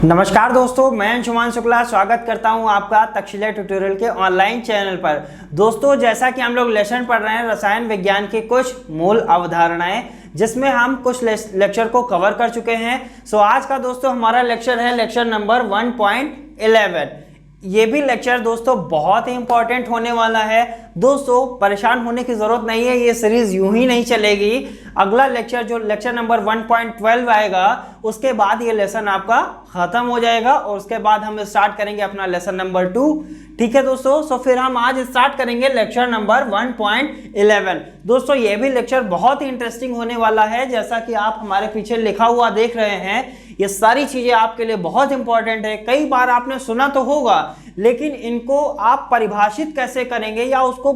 नमस्कार दोस्तों, मैं अंशुमान शुक्ला स्वागत करता हूं आपका तक्षशिला ट्यूटोरियल के ऑनलाइन चैनल पर। दोस्तों, जैसा कि हम लोग लेसन पढ़ रहे हैं रसायन विज्ञान की कुछ मूल अवधारणाएं, जिसमें हम कुछ लेक्चर को कवर कर चुके हैं। सो आज का दोस्तों हमारा लेक्चर है लेक्चर नंबर 1.11। ये भी लेक्चर दोस्तों बहुत ही इंपॉर्टेंट होने वाला है। दोस्तों परेशान होने की जरूरत नहीं है, ये सीरीज यूं ही नहीं चलेगी। अगला लेक्चर जो लेक्चर नंबर 1.12 आएगा, उसके बाद ये लेसन आपका खत्म हो जाएगा और उसके बाद हम स्टार्ट करेंगे अपना लेसन नंबर 2। ठीक है दोस्तों, सो फिर हम आज स्टार्ट करेंगे लेक्चर नंबर 1.11। दोस्तों ये भी लेक्चर बहुत ही इंटरेस्टिंग होने वाला है। जैसा कि आप हमारे पीछे लिखा हुआ देख रहे हैं, ये सारी चीजें आपके लिए बहुत इंपॉर्टेंट है। कई बार आपने सुना तो होगा, लेकिन इनको आप परिभाषित कैसे करेंगे या उसको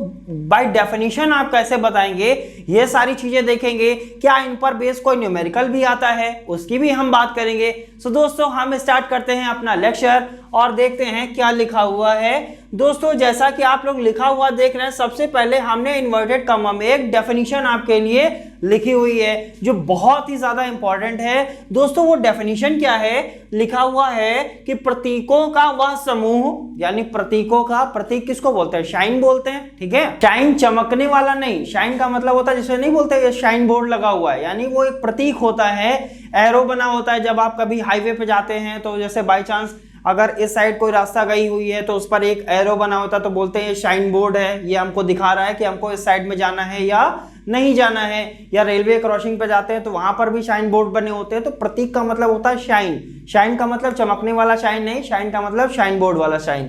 बाय डेफिनेशन आप कैसे बताएंगे, ये सारी चीजें देखेंगे। क्या इन पर बेस कोई न्यूमेरिकल भी आता है, उसकी भी हम बात करेंगे। सो दोस्तों हम स्टार्ट करते हैं अपना लेक्चर और देखते हैं क्या लिखा हुआ है। दोस्तों जैसा कि आप लोग लिखा हुआ देख रहे हैं, सबसे पहले हमने इन्वर्टेड कॉमा में एक डेफिनेशन आपके लिए लिखी हुई है जो बहुत ही ज्यादा इंपॉर्टेंट है। दोस्तों वो डेफिनेशन क्या है, लिखा हुआ है कि प्रतीकों का वह समूह, यानी प्रतीकों का, प्रतीक किसको बोलते हैं, शाइन बोलते हैं। ठीक है, शाइन चमकने वाला नहीं, शाइन का मतलब होता है जिसे नहीं बोलते ये शाइन बोर्ड लगा हुआ है, यानी वो एक प्रतीक होता है, एरो बना होता है। जब आप कभी हाईवे पे जाते हैं तो जैसे बाई चांस अगर इस साइड कोई रास्ता गई हुई है तो उस पर एक एरो बना होता है, तो बोलते हैं ये शाइन बोर्ड है, ये हमको दिखा रहा है कि हमको इस साइड में जाना है या नहीं जाना है। या रेलवे क्रॉसिंग पे जाते हैं तो वहां पर भी शाइन बोर्ड बने होते हैं। तो प्रतीक का मतलब होता है शाइन। शाइन का मतलब चमकने वाला शाइन नहीं, शाइन का मतलब शाइन बोर्ड वाला शाइन।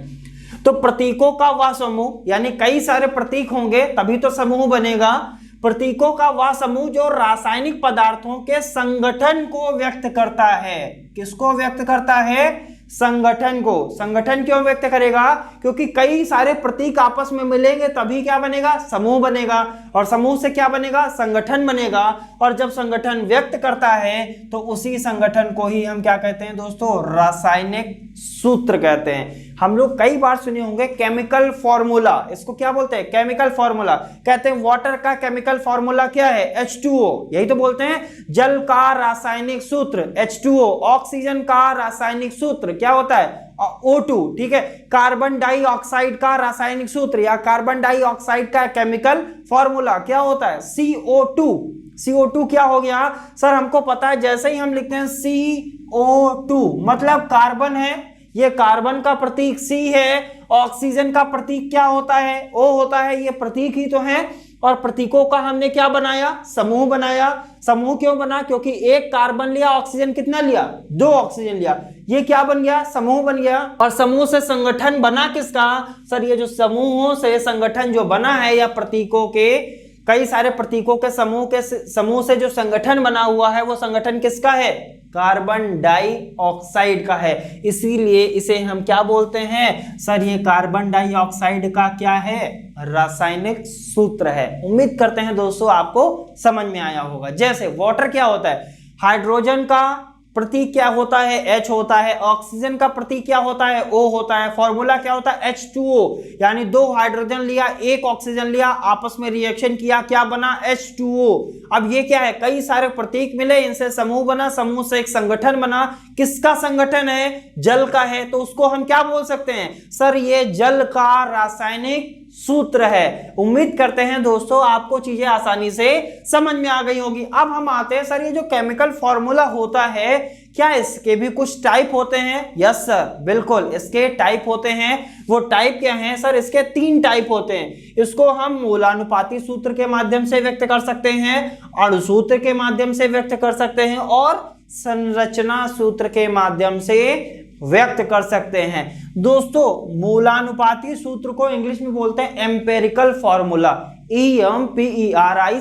तो प्रतीकों का वह समूह, यानी कई सारे प्रतीक होंगे तभी तो समूह बनेगा। प्रतीकों का वह समूह जो रासायनिक पदार्थों के संगठन को व्यक्त करता है। किसको व्यक्त करता है? संगठन को। संगठन क्यों व्यक्त करेगा? क्योंकि कई सारे प्रतीक आपस में मिलेंगे तभी क्या बनेगा, समूह बनेगा, और समूह से क्या बनेगा, संगठन बनेगा। और जब संगठन व्यक्त करता है तो उसी संगठन को ही हम क्या कहते हैं दोस्तों, रासायनिक सूत्र कहते हैं। हम लोग कई बार सुने होंगे केमिकल फॉर्मूला, इसको क्या बोलते हैं, केमिकल फॉर्मूला। कहते हैं वाटर का केमिकल फॉर्मूला क्या है, H2O, यही तो बोलते हैं। जल का रासायनिक सूत्र H2O, ऑक्सीजन का रासायनिक सूत्र क्या होता है, O2। ठीक है, कार्बन डाइऑक्साइड का रासायनिक सूत्र या कार्बन डाइऑक्साइड का केमिकल फॉर्मूला क्या होता है, CO2। CO2 क्या हो गया सर, हमको पता है, जैसे ही हम लिखते हैं CO2 मतलब कार्बन है, ये कार्बन का प्रतीक C है, ऑक्सीजन का प्रतीक क्या होता है, O होता है, ये प्रतीक ही तो है। और प्रतीकों का हमने क्या बनाया, समूह बनाया। समूह क्यों बना, क्योंकि एक कार्बन लिया, ऑक्सीजन कितना लिया, 2 ऑक्सीजन लिया, ये क्या बन गया, समूह बन गया। और समूह से संगठन बना किसका सर, ये जो समूहों से संगठन जो बना है, या प्रतीकों के कई सारे प्रतीकों के समूह से जो संगठन बना हुआ है, वो संगठन किसका है, कार्बन डाइऑक्साइड का है। इसीलिए इसे हम क्या बोलते हैं सर, ये कार्बन डाइऑक्साइड का क्या है, रासायनिक सूत्र है। उम्मीद करते हैं दोस्तों आपको समझ में आया होगा। जैसे वाटर क्या होता है, हाइड्रोजन का प्रतीक क्या होता है, H होता है। ऑक्सीजन का प्रतीक क्या होता है, O होता है। फॉर्मूला क्या होता है, H2O, यानी 2 हाइड्रोजन लिया, 1 ऑक्सीजन लिया, आपस में रिएक्शन किया, क्या बना, H2O। अब ये क्या है, कई सारे प्रतीक मिले, इनसे समूह बना, समूह से एक संगठन बना। किसका संगठन है, जल का है, तो उसको हम क्या बोल सकते हैं सर, ये जल का रासायनिक सूत्र है। उम्मीद करते हैं दोस्तों आपको चीजें आसानी से समझ में आ गई होगी। अब हम आते हैं सर, ये जो केमिकल फॉर्मूला होता है, क्या इसके भी कुछ टाइप होते हैं? यस सर, बिल्कुल इसके टाइप होते हैं। वो टाइप क्या हैं सर, इसके 3 टाइप होते हैं। इसको हम मूलानुपाती सूत्र के माध्यम से व्यक्त कर सकते हैं, अणु सूत्र के माध्यम से व्यक्त कर सकते हैं, और संरचना सूत्र के माध्यम से व्यक्त कर सकते हैं। दोस्तों मूलानुपाती सूत्र को इंग्लिश में बोलते हैं एम्पेरिकल फॉर्मूला, EMPERICAL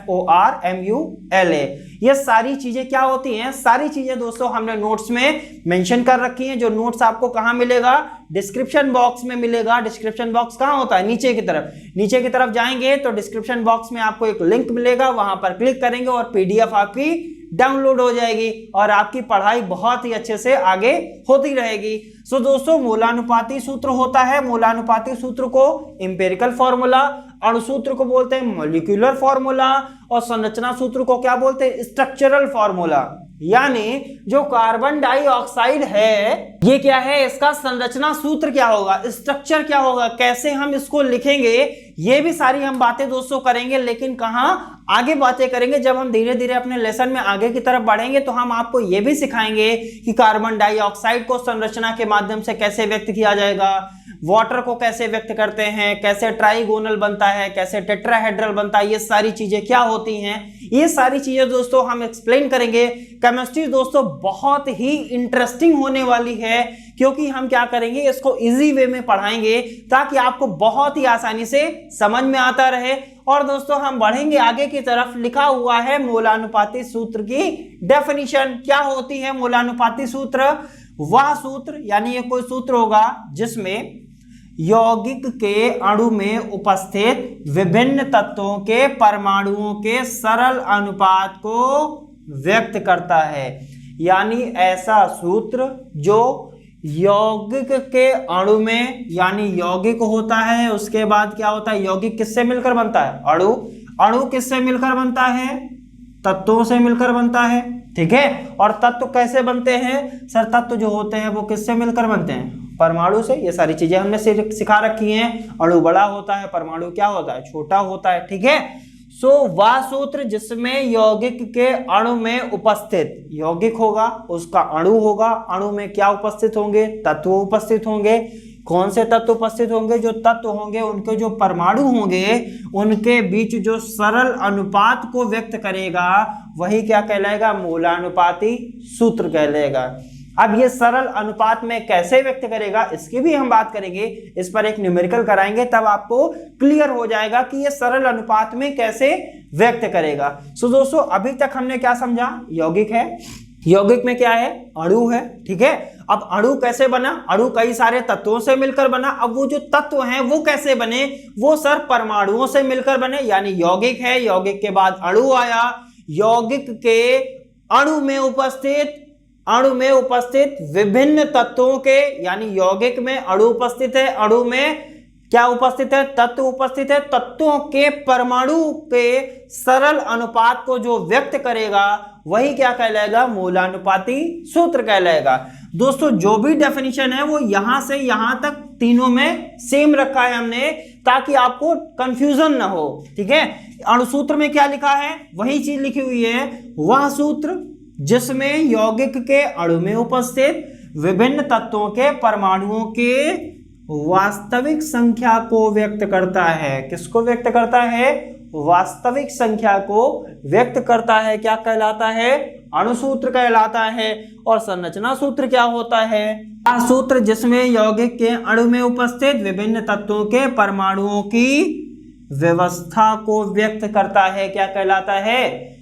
FORMULA। ये सारी चीजें क्या होती हैं, सारी चीजें दोस्तों हमने नोट्स में मेंशन कर रखी हैं। जो नोट्स आपको कहां मिलेगा, डिस्क्रिप्शन बॉक्स में मिलेगा। डिस्क्रिप्शन बॉक्स कहां होता है, नीचे की तरफ। नीचे की तरफ जाएंगे तो डिस्क्रिप्शन बॉक्स में आपको एक लिंक मिलेगा, वहां पर क्लिक करेंगे और PDF आपकी डाउनलोड हो जाएगी और आपकी पढ़ाई बहुत ही अच्छे से आगे होती रहेगी। सो दोस्तों मूलानुपाती सूत्र होता है, मूलानुपाती सूत्र को एम्पिरिकल फॉर्मूला, अणुसूत्र को बोलते हैं मॉलिक्यूलर फॉर्मूला, और संरचना सूत्र को क्या बोलते हैं, स्ट्रक्चरल फॉर्मूला। यानी जो कार्बन डाइऑक्साइड है ये क्या है, इसका संरचना सूत्र क्या होगा, स्ट्रक्चर क्या होगा, कैसे हम इसको लिखेंगे, ये भी सारी हम बातें दोस्तों करेंगे। लेकिन कहां, आगे बातें करेंगे जब हम धीरे धीरे अपने लेसन में आगे की तरफ बढ़ेंगे तो हम आपको ये भी सिखाएंगे कि कार्बन डाइऑक्साइड को संरचना के माध्यम से कैसे व्यक्त किया जाएगा, वाटर को कैसे व्यक्त करते हैं, कैसे ट्राइगोनल बनता है, कैसे टेट्राहेड्रल बनता है, ये सारी चीजें क्या होती हैं, ये सारी चीजें दोस्तों हम एक्सप्लेन करेंगे। केमिस्ट्री दोस्तों बहुत ही इंटरेस्टिंग होने वाली है, क्योंकि हम क्या करेंगे, इसको इजी वे में पढ़ाएंगे ताकि आपको बहुत ही आसानी से समझ में आता रहे। और दोस्तों हम बढ़ेंगे आगे की तरफ, लिखा हुआ है मूलानुपाती सूत्र की डेफिनेशन। क्या होती है मूलानुपाती सूत्र, वह सूत्र यानी ये कोई सूत्र होगा जिसमें यौगिक के अणु में उपस्थित विभिन्न तत्वों के परमाणुओं के सरल अनुपात को व्यक्त करता है। यानी ऐसा सूत्र जो यौगिक के अणु में, यानी यौगिक होता है, उसके बाद क्या होता है, यौगिक किससे मिलकर बनता है, अणु, अणु किससे मिलकर बनता है, तत्वों से मिलकर बनता है, ठीक है। और तत्व कैसे बनते हैं सर, तत्व जो होते हैं वो किससे मिलकर बनते हैं, परमाणु से। ये सारी चीजें हमने सिखा रखी हैं। अणु बड़ा होता है, परमाणु क्या होता है, छोटा होता है, ठीक है। सो वह सूत्र जिसमें यौगिक के अणु में उपस्थित, यौगिक होगा उसका अणु होगा, अणु में क्या उपस्थित होंगे, तत्व उपस्थित होंगे। कौन से तत्व उपस्थित होंगे, जो तत्व होंगे उनके जो परमाणु होंगे उनके बीच जो सरल अनुपात को व्यक्त करेगा वही क्या कहलाएगा, मूलानुपाती सूत्र कहलाएगा। अब ये सरल अनुपात में कैसे व्यक्त करेगा इसकी भी हम बात करेंगे, इस पर एक न्यूमेरिकल कराएंगे, तब आपको क्लियर हो जाएगा कि ये सरल अनुपात में कैसे व्यक्त करेगा। सो दोस्तों अभी तक हमने क्या समझा, यौगिक है, यौगिक में क्या है, अणु है, ठीक है। अब अणु कैसे बना, अणु कई सारे तत्वों से मिलकर बना। अब वो जो तत्व हैं वो कैसे बने, वो सर परमाणुओं से मिलकर बने। यानी यौगिक है, यौगिक के बाद अणु आया, यौगिक के अणु में उपस्थित विभिन्न तत्वों के, यानी यौगिक में अणु उपस्थित है, अणु में क्या उपस्थित है, तत्व उपस्थित है, तत्वों के परमाणु के सरल अनुपात को जो व्यक्त करेगा वही क्या कहलाएगा, मूलानुपाती सूत्र कहलाएगा। दोस्तों जो भी डेफिनेशन है वो यहां से यहां तक तीनों में सेम रखा है हमने, ताकि आपको कंफ्यूजन ना हो, ठीक है। अणुसूत्र में क्या लिखा है वही चीज लिखी हुई है, वह सूत्र जिसमें यौगिक के अणु में उपस्थित विभिन्न तत्वों के परमाणुओं के वास्तविक संख्या को व्यक्त करता है। किसको व्यक्त करता है, वास्तविक संख्या को व्यक्त करता है, क्या कहलाता है, अणुसूत्र कहलाता है। और संरचना सूत्र क्या होता है, वह सूत्र जिसमें यौगिक के अणु में उपस्थित विभिन्न तत्वों के परमाणुओं की व्यवस्था को व्यक्त करता है, क्या कहलाता है,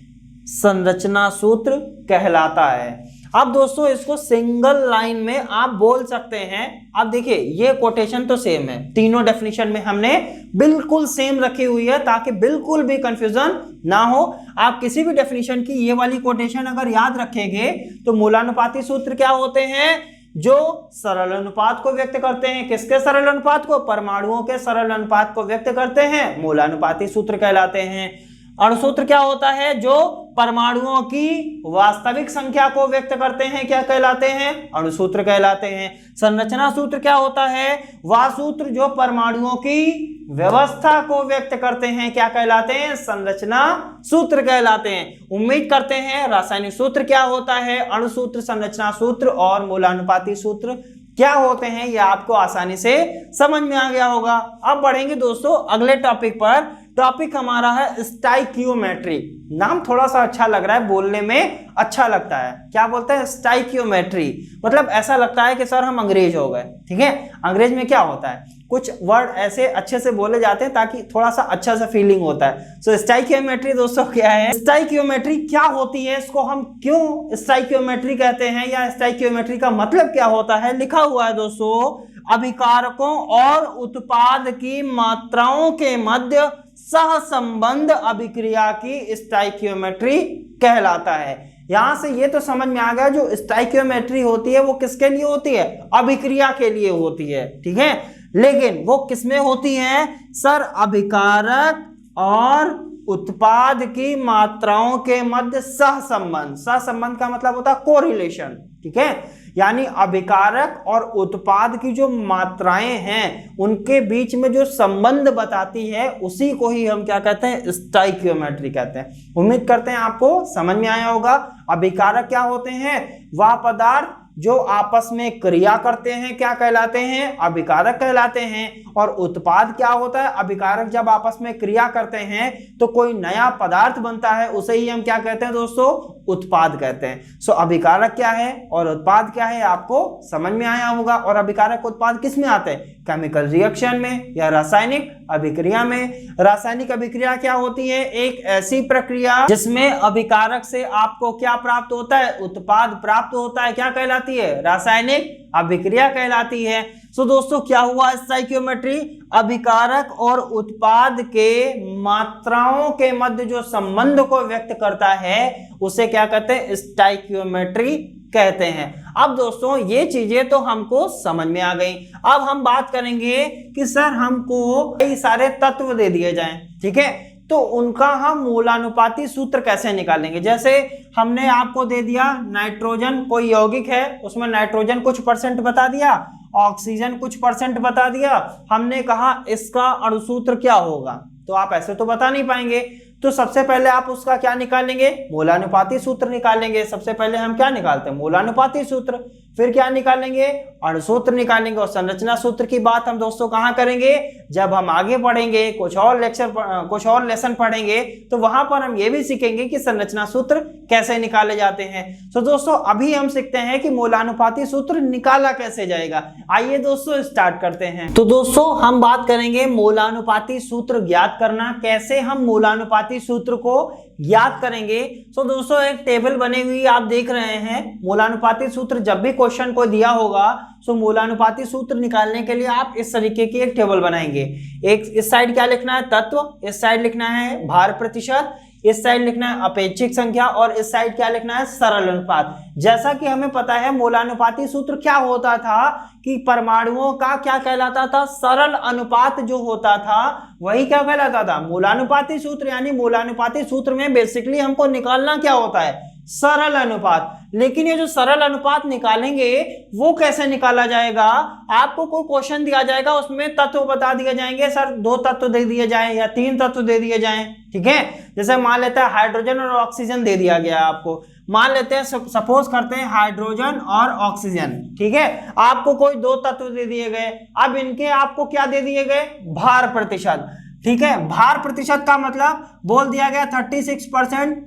संरचना सूत्र कहलाता है। अब दोस्तों इसको सिंगल लाइन में आप बोल सकते हैं। अब देखिए ये कोटेशन तो सेम है, तीनों डेफिनेशन में हमने बिल्कुल सेम रखी हुई है, ताकि बिल्कुल भी कंफ्यूजन ना हो। आप किसी भी डेफिनेशन की ये वाली कोटेशन अगर याद रखेंगे तो मूलानुपाती सूत्र क्या होते हैं, जो सरल अनुपात को व्यक्त करते हैं। किसके सरल अनुपात को, परमाणुओं के सरल अनुपात को व्यक्त करते हैं, मूलानुपाती सूत्र कहलाते हैं। अणुसूत्र क्या होता है, जो परमाणुओं की वास्तविक संख्या को व्यक्त करते हैं, क्या कहलाते हैं, अणुसूत्र कहलाते हैं। संरचना सूत्र क्या होता है, वह सूत्र जो परमाणुओं की व्यवस्था को व्यक्त करते हैं, क्या कहलाते हैं, संरचना सूत्र कहलाते हैं। उम्मीद करते हैं रासायनिक सूत्र क्या होता है, अणुसूत्र, संरचना सूत्र और मूलानुपाती सूत्र क्या होते हैं, यह आपको आसानी से समझ में आ गया होगा। अब बढ़ेंगे दोस्तों अगले टॉपिक पर। टॉपिक हमारा है स्टाइकियोमेट्री। नाम थोड़ा सा अच्छा लग रहा है, बोलने में अच्छा लगता है। क्या बोलते हैं, स्टाइकियोमेट्री, मतलब ऐसा लगता है कि सर हम अंग्रेज हो गए, ठीक है। अंग्रेज में क्या होता है, कुछ वर्ड ऐसे अच्छे से बोले जाते हैं ताकि थोड़ा सा अच्छा सा फीलिंग होता है। सो स्टाइकियोमेट्री दोस्तों क्या है, स्टाइकियोमेट्री क्या होती है, इसको हम क्यों स्टाइकियोमेट्री कहते हैं, या स्टाइकियोमेट्री का मतलब क्या होता है, लिखा हुआ है दोस्तों, अभिकारकों और उत्पाद की मात्राओं के मध्य सहसंबंध अभिक्रिया की स्टाइकियोमेट्री कहलाता है। यहां से ये तो समझ में आ गया, जो स्टोइकियोमेट्री होती है वो किसके लिए होती है, अभिक्रिया के लिए होती है, ठीक है। लेकिन वो किसमें होती है सर, अभिकारक और उत्पाद की मात्राओं के मध्य सहसंबंध। सहसंबंध का मतलब होता है कोरिलेशन, ठीक है। यानी अभिकारक और उत्पाद की जो मात्राएं हैं उनके बीच में जो संबंध बताती है उसी को ही हम क्या कहते हैं, स्टोइकियोमेट्री कहते हैं। उम्मीद करते हैं आपको समझ में आया होगा। अभिकारक क्या होते हैं, वह पदार्थ जो आपस में क्रिया करते हैं क्या कहलाते हैं, अभिकारक कहलाते हैं। और उत्पाद क्या होता है, अभिकारक जब आपस में क्रिया करते हैं तो कोई नया पदार्थ बनता है, उसे ही हम क्या कहते हैं दोस्तों, उत्पाद कहते हैं। सो अभिकारक क्या है और उत्पाद क्या है आपको समझ में आया होगा। और अभिकारक उत्पाद किस में आते हैं, केमिकल रिएक्शन में या रासायनिक अभिक्रिया में। रासायनिक अभिक्रिया क्या होती है, एक ऐसी प्रक्रिया जिसमें अभिकारक से आपको क्या प्राप्त होता है, उत्पाद प्राप्त होता है, क्या कहलाती है, रासायनिक अभिक्रिया कहलाती है। सो दोस्तों क्या हुआ, स्टोइकियोमेट्री अभिकारक और उत्पाद के मात्राओं के मध्य जो संबंध को व्यक्त करता है उसे क्या कहते हैं, स्टोइकियोमेट्री कहते हैं। अब दोस्तों ये चीजें तो हमको समझ में आ गई। अब हम बात करेंगे कि सर हमको कई सारे तत्व दे दिए जाएं, ठीक है, तो उनका हम मूलानुपाती सूत्र कैसे निकालेंगे। जैसे हमने आपको दे दिया नाइट्रोजन कोई यौगिक है, उसमें नाइट्रोजन कुछ परसेंट बता दिया, ऑक्सीजन कुछ परसेंट बता दिया, हमने कहा इसका अणुसूत्र क्या होगा, तो आप ऐसे तो बता नहीं पाएंगे। तो सबसे पहले आप उसका क्या निकालेंगे, मूलानुपाती सूत्र निकालेंगे। सबसे पहले हम क्या निकालते हैं, मूलानुपाती सूत्र। फिर क्या निकालेंगे, अणुसूत्र निकालेंगे। और संरचना सूत्र की बात हम दोस्तों कहाँ करेंगे, जब हम आगे पढ़ेंगे, कुछ और लेसन पढ़ेंगे तो वहां पर हम ये भी सीखेंगे कि संरचना सूत्र कैसे निकाले जाते हैं। तो दोस्तों अभी हम सीखते हैं कि मूलानुपाती सूत्र निकाला कैसे जाएगा। आइए दोस्तों स्टार्ट करते हैं। तो दोस्तों हम बात करेंगे मूलानुपाती सूत्र ज्ञात करना, कैसे हम मूलानुपाती सूत्र को ज्ञात करेंगे। तो दोस्तों एक टेबल बनी हुई आप देख रहे हैं। मूलानुपाती सूत्र जब भी क्वेश्चन को दिया होगा तो मूलानुपाती सूत्र निकालने के लिए आप इस तरीके की एक टेबल बनाएंगे। एक इस साइड क्या लिखना है, तत्व, इस साइड लिखना है भार प्रतिशत, इस साइड लिखना है अपेक्षिक संख्या और इस साइड क्या लिखना है, सरल अनुपात। जैसा कि हमें पता है मूलानुपाती सूत्र क्या होता था कि परमाणुओं का क्या कहलाता था, सरल अनुपात जो होता था वही क्या कहलाता था, मूलानुपाती सूत्र। यानी मूलानुपाती सूत्र में बेसिकली हमको निकालना क्या होता है, सरल अनुपात। लेकिन ये जो सरल अनुपात निकालेंगे वो कैसे निकाला जाएगा, आपको कोई क्वेश्चन दिया जाएगा उसमें तत्व बता दिए जाएंगे, सर 2 तत्व दे दिए जाएं या 3 तत्व दे दिए जाएं, ठीक है। जैसे मान लेते हैं हाइड्रोजन और ऑक्सीजन दे दिया गया आपको, मान लेते हैं सपोज करते हैं हाइड्रोजन और ऑक्सीजन, ठीक है, आपको कोई 2 तत्व दे दिए गए। अब इनके आपको क्या दे दिए गए, भार प्रतिशत, ठीक है। भार प्रतिशत का मतलब बोल दिया गया 36%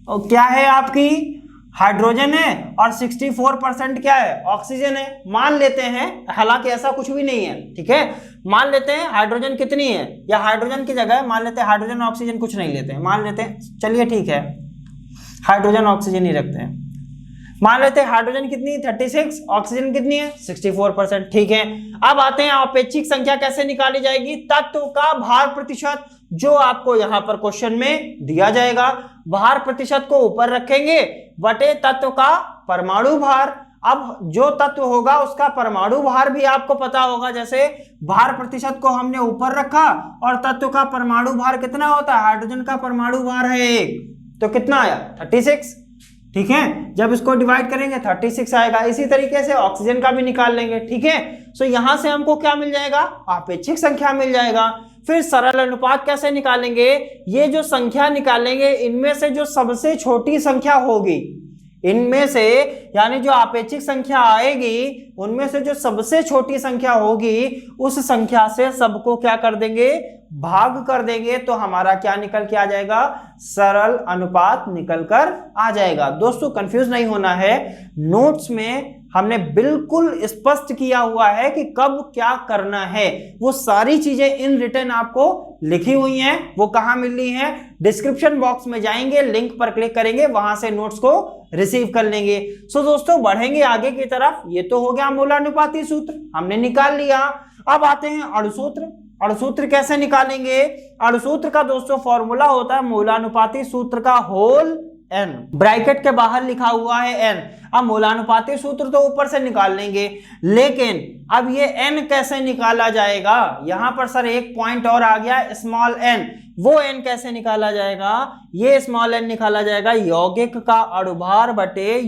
और क्या है आपकी हाइड्रोजन है और 64% क्या है, ऑक्सीजन है। मान लेते हैं, हालांकि ऐसा कुछ भी नहीं है, ठीक है। मान लेते हैं हाइड्रोजन कितनी है, या हाइड्रोजन की जगह मान लेते हैं हाइड्रोजन ऑक्सीजन कुछ नहीं लेते हैं, मान लेते हैं, चलिए ठीक है हाइड्रोजन ऑक्सीजन ही रखते हैं। मान लेते हैं हाइड्रोजन कितनी है 36, ऑक्सीजन कितनी है 64%, ठीक है। अब आते हैं अपेक्षिक संख्या कैसे निकाली जाएगी, तत्व का भार प्रतिशत जो आपको यहां पर क्वेश्चन में दिया जाएगा। भार प्रतिशत को ऊपर रखेंगे बटे तत्व का परमाणु भार। अब जो तत्व होगा उसका परमाणु भार भी आपको पता होगा, जैसे भार प्रतिशत को हमने ऊपर रखा और तत्व का परमाणु भार कितना होता है, हाइड्रोजन का परमाणु भार है 1, तो कितना आया 36, ठीक है। जब इसको डिवाइड करेंगे 36 आएगा। इसी तरीके से ऑक्सीजन का भी निकाल लेंगे, ठीक है। सो यहां से हमको क्या मिल जाएगा, अपेक्षिक संख्या मिल जाएगा। फिर सरल अनुपात कैसे निकालेंगे, ये जो संख्या निकालेंगे इनमें से जो सबसे छोटी संख्या होगी, इनमें से यानी जो अपेक्षिक संख्या आएगी उनमें से जो सबसे छोटी संख्या होगी उस संख्या से सबको क्या कर देंगे, भाग कर देंगे, तो हमारा क्या निकल के आ जाएगा, सरल अनुपात निकल कर आ जाएगा। दोस्तों कंफ्यूज नहीं होना है, नोट्स में हमने बिल्कुल स्पष्ट किया हुआ है कि कब क्या करना है। वो सारी चीजें इन रिटर्न आपको लिखी हुई हैं। वो कहां मिल रही हैं, डिस्क्रिप्शन बॉक्स में जाएंगे, लिंक पर क्लिक करेंगे, वहां से नोट्स को रिसीव कर लेंगे। सो दोस्तों बढ़ेंगे आगे की तरफ। ये तो हो गया मूलानुपाती सूत्र, हमने निकाल लिया। अब आते हैं अणुसूत्र। अणुसूत्र कैसे निकालेंगे, अणुसूत्र का दोस्तों फॉर्मूला होता है मूलानुपाती सूत्र का होल n, ब्रैकेट के बाहर लिखा हुआ है n। अब मूलानुपाती सूत्र तो ऊपर से निकाल लेंगे, लेकिन अब ये n कैसे निकाला जाएगा? यहां पर सर एक पॉइंट और आ गया, स्मॉल n। वो n कैसे निकाला जाएगा? ये स्मॉल n निकाला जाएगा यौगिक का अणुभार बटे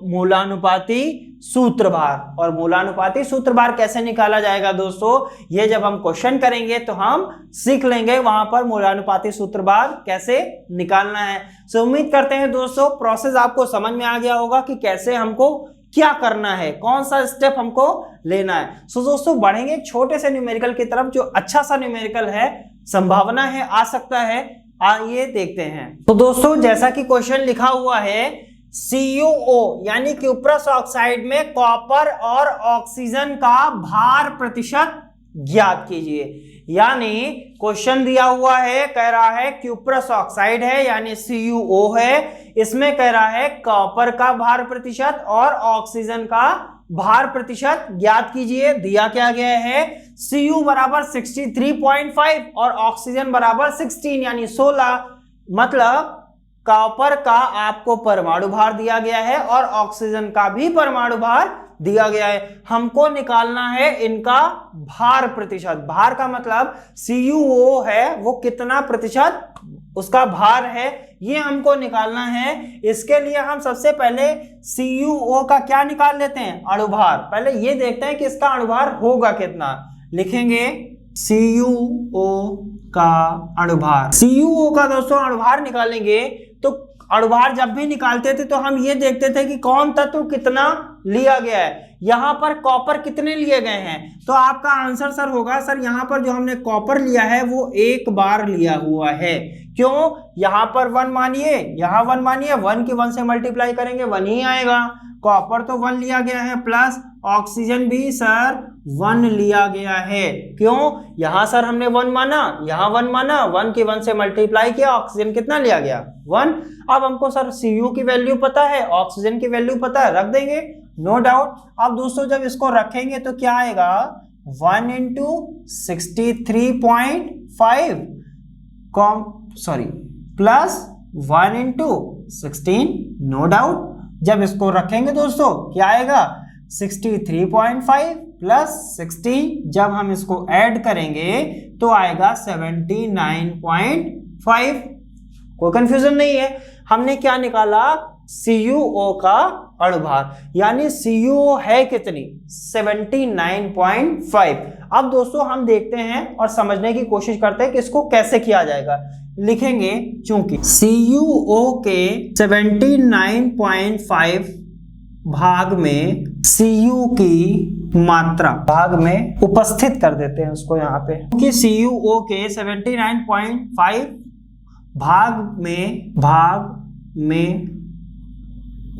मूलानुपाती सूत्रभार। और मूलानुपाती सूत्रभार कैसे निकाला जाएगा दोस्तों? ये जब हम क्वेश्चन करेंगे तो हम सीख लेंगे वहां पर मूलानुपाती सूत्रभार कैसे निकालना है। सो उम्मीद करते हैं दोस्तों प्रोसेस आपको समझ में आ गया होगा कि कैसे हमको क्या करना है, कौन सा स्टेप हमको लेना है। सो दोस्तों बढ़ेंगे एक छोटे से न्यूमेरिकल की तरफ, जो अच्छा सा न्यूमेरिकल है, संभावना है आ सकता है, आइए देखते हैं। तो दोस्तों जैसा कि क्वेश्चन लिखा हुआ है, CuO यानी क्यूप्रस ऑक्साइड में कॉपर और ऑक्सीजन का भार प्रतिशत ज्ञात कीजिए। यानी क्वेश्चन दिया हुआ है, कह रहा है क्यूप्रस ऑक्साइड है यानी CuO है, इसमें कह रहा है कॉपर का भार प्रतिशत और ऑक्सीजन का भार प्रतिशत ज्ञात कीजिए। दिया क्या गया है, Cu बराबर 63.5 और ऑक्सीजन बराबर 16 यानी 16, मतलब कॉपर का आपको परमाणु भार दिया गया है और ऑक्सीजन का भी परमाणु भार दिया गया है। हमको निकालना है इनका भार प्रतिशत। भार का मतलब CuO है वो कितना प्रतिशत उसका भार है, ये हमको निकालना है। इसके लिए हम सबसे पहले CuO का क्या निकाल लेते हैं, अणुभार। पहले ये देखते हैं कि इसका अणुभार होगा कितना। लिखेंगे CuO का अणुभार। CuO का दोस्तों अणुभार निकालेंगे तो अणुभार जब भी निकालते थे तो हम ये देखते थे कि कौन तत्व कितना लिया गया है। यहां पर कॉपर कितने लिए गए हैं, तो आपका आंसर सर होगा, सर यहां पर जो हमने कॉपर लिया है वो एक बार लिया हुआ है। क्यों? यहां पर 1 मानिए, यहां 1 मानिए, 1 की 1 से मल्टीप्लाई करेंगे 1 ही आएगा। कॉपर तो 1 लिया गया है, प्लस ऑक्सीजन भी सर 1 लिया गया है। क्यों? यहां सर हमने 1 माना, यहां 1 माना, 1 की 1 से मल्टीप्लाई किया, ऑक्सीजन कितना लिया गया, 1। अब हमको सर Cu की वैल्यू पता है, ऑक्सीजन की वैल्यू पता है, रख देंगे, नो डाउट। अब दोस्तों जब इसको रखेंगे तो क्या आएगा, 1 × 63.5 प्लस 1 × 16, नो डाउट। जब इसको रखेंगे दोस्तों क्या आएगा, 63.5 प्लस 16, जब हम इसको ऐड करेंगे तो आएगा 79.5। कोई कंफ्यूजन नहीं है। हमने क्या निकाला, CuO का अणुभार, यानी CuO है कितनी, 79.5। अब दोस्तों हम देखते हैं और समझने की कोशिश करते हैं कि इसको कैसे किया जाएगा। लिखेंगे चूंकि CuO के 79.5 भाग में Cu की मात्रा भाग में उपस्थित कर देते हैं उसको यहाँ पे, क्योंकि CuO के 79.5 भाग में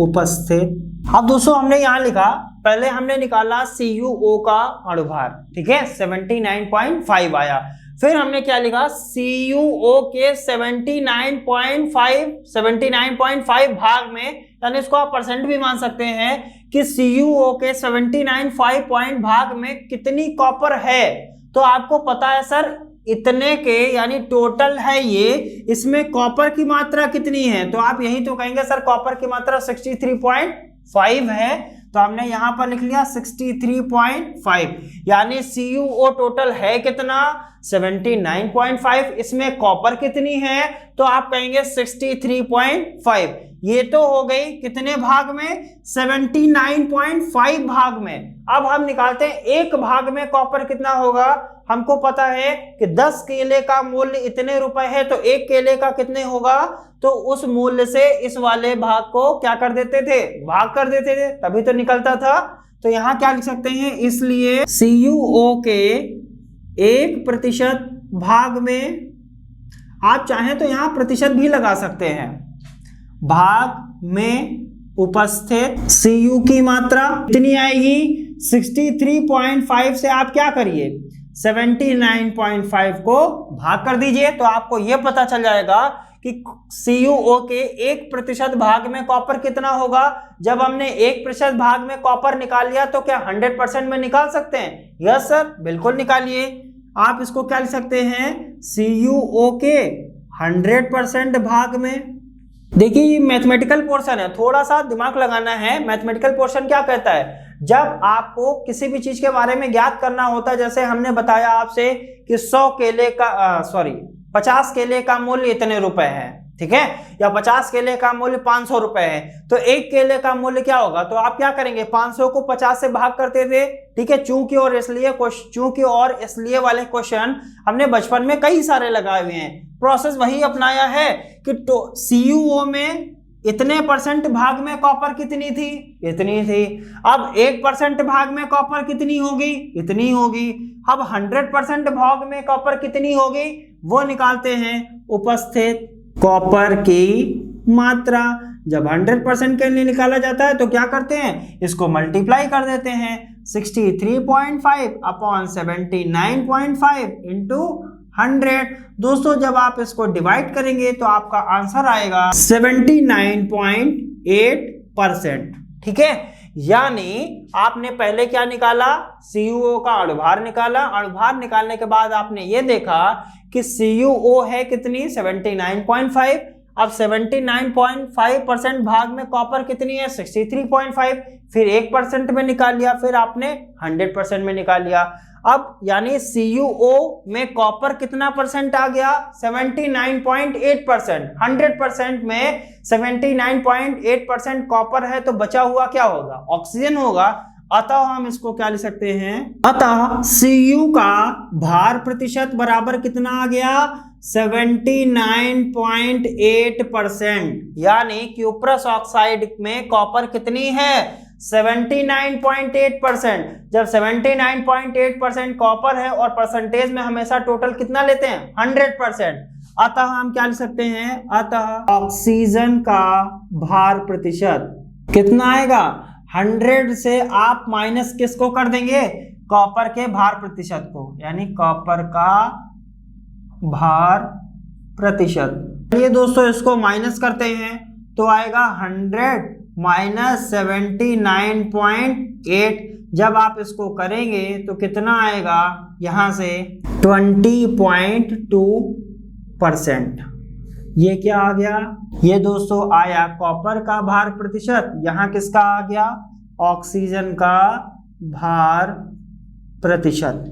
उपस्थित। अब दोस्तों हमने यहाँ लिखा, पहले हमने निकाला CuO का अणुभार, ठीक है, 79.5 आया। फिर हमने क्या लिखा, CuO के 79.5 भाग में, यानी इसको आप परसेंट भी मान सकते हैं कि CuO के 79.5 भाग में कितनी कॉपर है। तो आपको पता है सर इतने के, यानी टोटल है ये, इसमें कॉपर की मात्रा कितनी है, तो आप यही तो कहेंगे सर कॉपर की मात्रा 63.5 है। तो हमने यहां पर लिख लिया 63.5, यानी CuO टोटल है कितना, 79.5, इसमें कॉपर कितनी है, तो आप कहेंगे 63.5। ये तो हो गई कितने भाग में, 79.5 भाग में। अब हम निकालते हैं एक भाग में कॉपर कितना होगा। हमको पता है कि 10 केले का मूल्य इतने रुपए है, तो 1 केले का कितने होगा, तो उस मूल्य से इस वाले भाग को क्या कर देते थे, भाग कर देते थे, तभी तो निकलता था। तो यहां क्या लिख सकते हैं, इसलिए CuO के 1% भाग में, आप चाहें तो यहां प्रतिशत भी लगा सकते हैं, भाग में उपस्थित Cu की मात्रा कितनी आएगी, 63.5 से आप क्या करिए, 79.5 को भाग कर दीजिए, तो आपको यह पता चल जाएगा कि CuO के 1% भाग में कॉपर कितना होगा। जब हमने 1% भाग में कॉपर निकाल लिया तो क्या 100% में निकाल सकते हैं, यस सर, बिल्कुल निकालिए। आप इसको क्या लिख सकते हैं, CuO के 100% भाग में देखिए ये मैथमेटिकल पोर्शन है, थोड़ा सा दिमाग लगाना है। मैथमेटिकल पोर्शन क्या कहता है, जब आपको किसी भी चीज के बारे में ज्ञात करना होता है, जैसे हमने बताया आपसे कि 100 केले का 50 केले का मूल्य इतने रुपए है, ठीक है, या 50 केले का मूल्य 500 रुपए है, तो एक केले का मूल्य क्या होगा, तो आप क्या करेंगे 500 को 50 से भाग करते थे, ठीक है। चूंकि और इसलिए वाले क्वेश्चन हमने बचपन में कई सारे लगाए हुए हैं। प्रोसेस वही अपनाया है कि तो CuO में इतने % भाग में कॉपर कितनी थी, इतनी थी। अब 1% भाग में कॉपर कितनी होगी, इतनी होगी। अब 100% भाग में कॉपर कितनी होगी, वो निकालते हैं उपस्थित कॉपर की मात्रा। जब 100% के लिए निकाला जाता है तो क्या करते हैं, इसको मल्टीप्लाई कर देते हैं 63.5 अपॉन 79.5 इंटू 100। दोस्तों जब आप इसको डिवाइड करेंगे तो आपका आंसर आएगा 79.8%, ठीक है। यानी आपने पहले क्या निकाला, CuO का अणुभार निकाला। अणुभार निकालने के बाद आपने ये देखा कि CuO है कितनी 79.5। अब 79.5% भाग में कॉपर कितनी है 63.5, फिर 1% में निकाल लिया, फिर आपने 100% में निकाल लिया। अब यानी CuO में कॉपर कितना % आ गया 79.8%। 100% में 79.8% कॉपर है तो बचा हुआ क्या होगा, ऑक्सीजन होगा। अतः हम इसको क्या लिख सकते हैं, अतः Cu का भार प्रतिशत बराबर कितना आ गया 79.8%। यानी क्यूप्रस ऑक्साइड में कॉपर कितनी है 79.8%। जब 79.8% कॉपर है और परसेंटेज में हमेशा टोटल कितना लेते हैं 100%, अतः हम क्या लिख सकते हैं, अतः ऑक्सीजन का भार प्रतिशत कितना आएगा 100 से आप माइनस किसको कर देंगे, कॉपर के भार प्रतिशत को, यानी कॉपर का भार प्रतिशत। ये दोस्तों इसको माइनस करते हैं तो आएगा 100 माइनस 79.8। जब आप इसको करेंगे तो कितना आएगा, यहां से 20.2%। ये क्या आ गया, ये दोस्तों आया कॉपर का भार प्रतिशत। यहां किसका आ गया, ऑक्सीजन का भार प्रतिशत।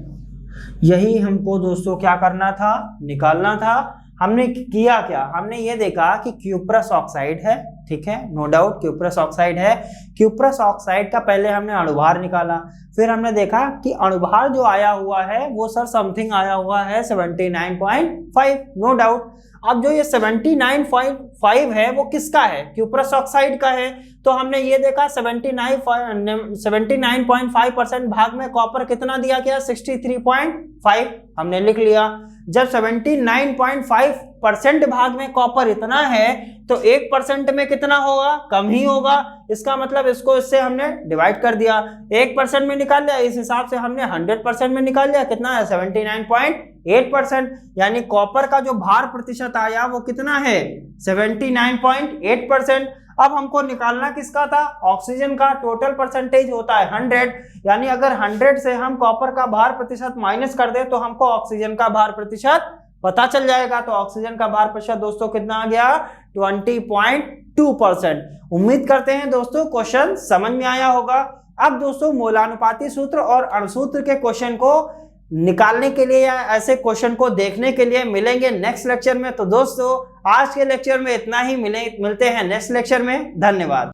यही हमको दोस्तों क्या करना था, निकालना था। हमने किया क्या, हमने ये देखा कि क्यूप्रस ऑक्साइड है, ठीक है, नो डाउट क्यूप्रस ऑक्साइड है। क्यूप्रस ऑक्साइड का पहले हमने अणुभार निकाला, फिर हमने देखा कि अणुभार जो आया हुआ है वो सर समथिंग आया हुआ है 79.5, नो डाउट। अब जो ये 79.5 है वो किसका है, क्यूप्रस ऑक्साइड का है। तो हमने ये देखा 79.5% भाग में कॉपर कितना दिया गया 63.5, हमने लिख लिया। जब 79.5% भाग में कॉपर इतना है तो 1% में कितना होगा, कम ही होगा। इसका मतलब इसको इससे हमने डिवाइड कर दिया, 1% में निकाल लिया, इस हिसाब से हमने 100% में निकाल लिया, कितना है 79.8%। यानी कॉपर का जो भार प्रतिशत आया वो कितना है 79.8%। अब हमको निकालना किसका था, ऑक्सीजन का। टोटल परसेंटेज होता है 100, यानी अगर 100 से हम कॉपर का भार प्रतिशत माइनस कर दे तो हमको ऑक्सीजन का भार प्रतिशत पता चल जाएगा। तो ऑक्सीजन का भार प्रतिशत दोस्तों कितना आ गया 20.2%। उम्मीद करते हैं दोस्तों क्वेश्चन समझ में आया होगा। अब दोस्तों मोलानुपाती सूत्र और अणुसूत्र के क्वेश्चन को निकालने के लिए या ऐसे क्वेश्चन को देखने के लिए मिलेंगे नेक्स्ट लेक्चर में। तो दोस्तों आज के लेक्चर में इतना ही, मिलते हैं नेक्स्ट लेक्चर में। धन्यवाद।